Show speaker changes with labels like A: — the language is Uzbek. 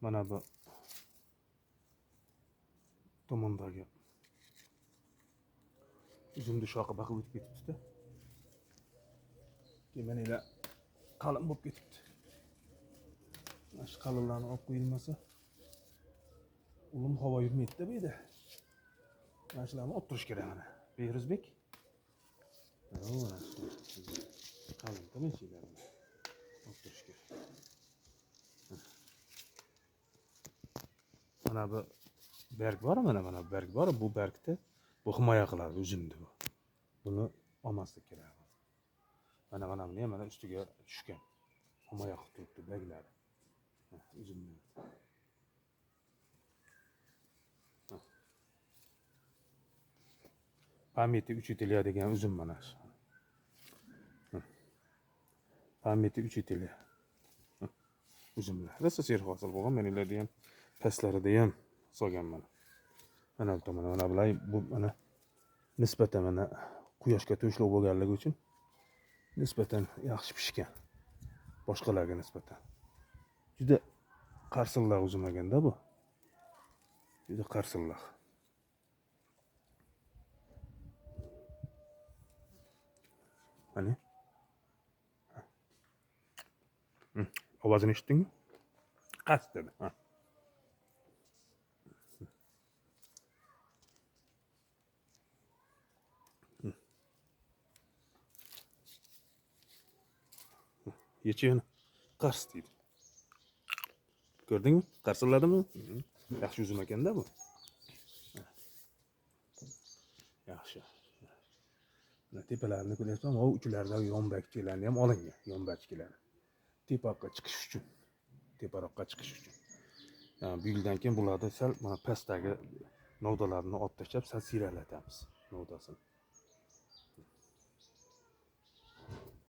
A: Mana bu tomondagi uzumni shoxi baqib o'tib ketibdi-da. Keyin ila qalin bo'lib ketibdi. Mana shu qalinlarni olib qo'yilmasa, ulum havo yurmaydi-da bu yerda. Mana shularni olib turish kerak mana. Behruzbek. Mana shu. Qalin mana shularni olib turish kerak. Mana bu berg bor, mana berg bor. Bu bergni bu himoya qiladi uzumni bu. Buni olmaslik kerak. Mana buni ham mana ustiga tushgan. Himoya qilib turibdi berglar. Uzumni. Pameti 3 etiladigan uzum mana shu. Pameti 3 etili. Uzumlar. Rosa serh hosil bo'lgan. Men ularni ham pastlarida ham solganman. Mana bu tomon, mana bular bu mana nisbatan mana quyoshga to'shlov bo'lganligi uchun nisbatan yaxshi pishgan. Boshqalarga nisbatan. Juda qarsillar uzum ekanda bu. Juda qarsillar. Mana. Ovozini eshitdingmi? Qas dedi. Yechini qars deydi. Ko'rdingmi? Qarsilladimi? Yaxshi uzum ekanda bu. Yaxshi. Mana tepalarini ko'ryapsizmi? O uchlardagi yonbakchilarni ham olingan, yonbakchilar. Teparoqqa chiqish uchun. Teparoqqa chiqish uchun. Bu yildan keyin bularni sal mana pastdagi novdalarni olib tashlab, sal siyralatamiz novdasini.